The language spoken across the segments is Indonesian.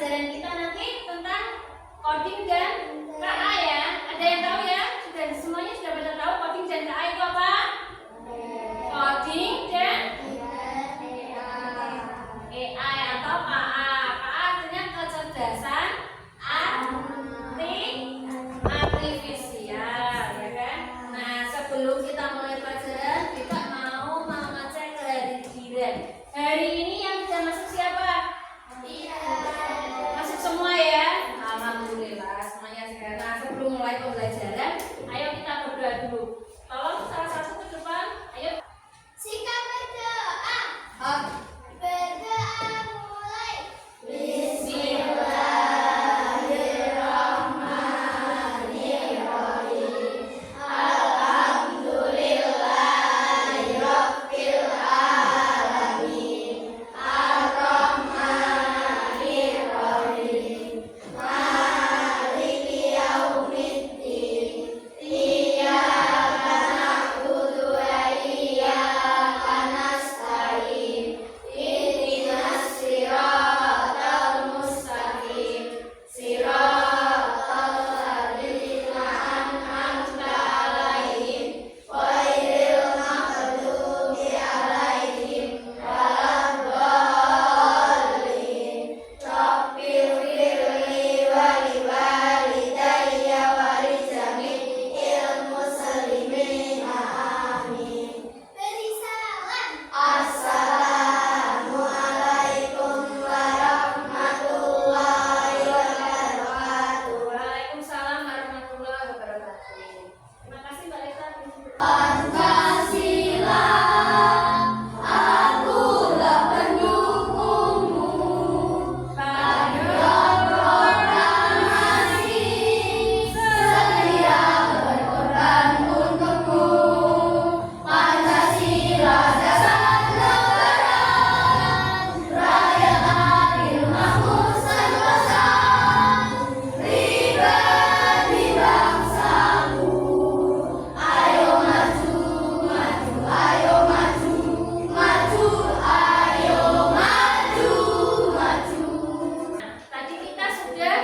pelajaran kita nanti tentang coding dan KA ya. Ada yang tahu ya? Sudah semuanya sudah pada tahu coding dan KA itu apa? Coding dan AI atau KA. KA artinya kecerdasan artifisial, ya kan? Nah, sebelum kita mulai pelajaran, kita mau mengecek kehadiran. Hari ini yang sudah masuk siapa? Iya. Masuk semua ya? Alhamdulillah semuanya sekarang. Nah, sebelum mulai pembelajaran, ayo kita berdoa dulu. Tolong salah satu ke depan. Ayo. Sikap berdoa. Berdoa mulai. Waalaikumsalam warahmatullahi wabarakatuh. Terima kasih Mbak Lesa. Pancasila, akulah pendukungmu pada proklamasi, setia berkorban untukmu. Pancasila dasar negara, rakyat adil makmur sentosa, pribadi bangsamu. Ayo maju, maju, ayo maju, maju, ayo maju, maju. Tadi kita sudah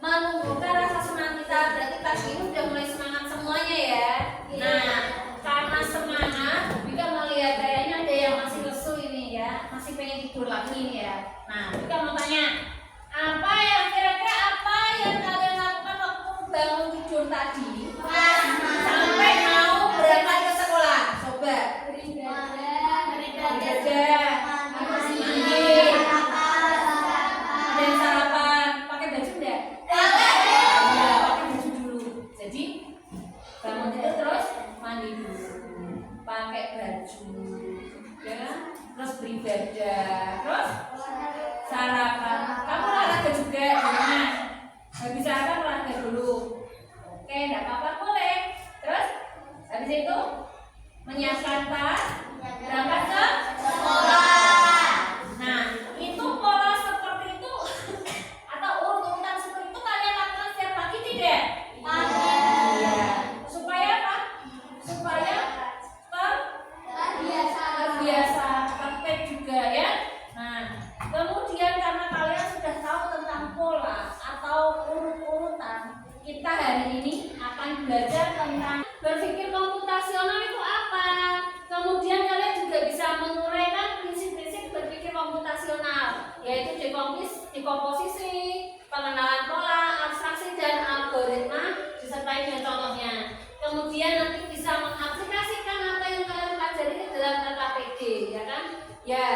menumbuhkan rasa semangat kita, berarti tadi ini sudah mulai semangat semuanya ya. Nah, karena semangat, Bika melihat kayaknya ada yang masih lesu ini ya, masih pengen tidur lagi ini ya. Nah, Bika mau tanya, apa yang kira-kira apa yang kalian lakukan waktu bangun tidur tadi sampai mau berangkat ke sekolah? Coba. Beribadah. Mandi. Ada yang sarapan, pakai baju enggak? Ya, pakai baju dulu. Jadi bangun tidur terus mandi dulu, pakai baju, ya, terus beribadah, terus sarapan. Kamu olahraga juga, gimana? Habis sarapan olahraga dulu. Oke, enggak apa-apa boleh. Terus habis itu menyiapkan tas, berangkat ke sekolah. Nah, itu pola seperti itu atau urutan seperti itu kalian lakukan setiap pagi tidak? Iya. Supaya apa? Supaya terbiasa, praktek juga ya. Nah, kemudian karena kalian sudah tahu tentang pola atau urut-urutan, kita hari ini akan belajar tentang berpikir komputasional itu apa. Kemudian kalian juga bisa menguraikan prinsip-prinsip berpikir komputasional, yaitu dekomposisi, pengenalan pola, abstraksi dan algoritma disertai dengan contohnya. Kemudian nanti bisa mengaplikasikan apa yang kalian pelajari ke dalam KKPD, ya kan? Ya.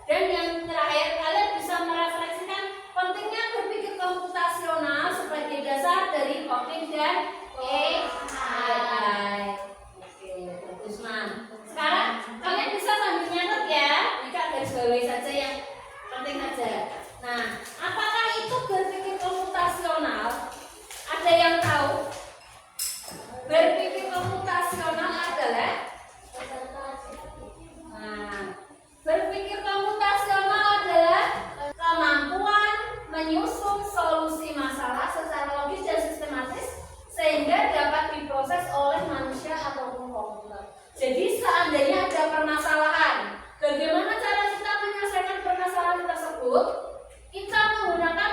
Dan yang terakhir kalian bisa merefleksikan pentingnya berpikir komputasional sebagai dasar dari coding dan AI. Oke, bagus man. Sekarang kalian bisa sambil nyatet ya. Jika garis bawahi saja yang penting saja. Nah, apakah itu berpikir komputasional? Ada yang tahu? Berpikir komputasional adalah berpikir komputasional adalah kemampuan menyusun solusi masalah secara logis dan sistematis sehingga dapat diproses oleh manusia ataupun komputer. Jadi seandainya ada permasalahan, bagaimana cara kita menyelesaikan permasalahan tersebut? Kita menggunakan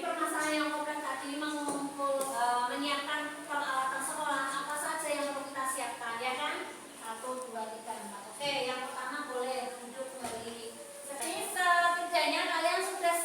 permasalahan yang kompleks tadi menyiapkan peralatan sekolah apa saja yang perlu kita siapkan, ya kan? 1, 2, 3, 4. Oke, yang pertama boleh duduk kembali. Jadi setidaknya kalian sudah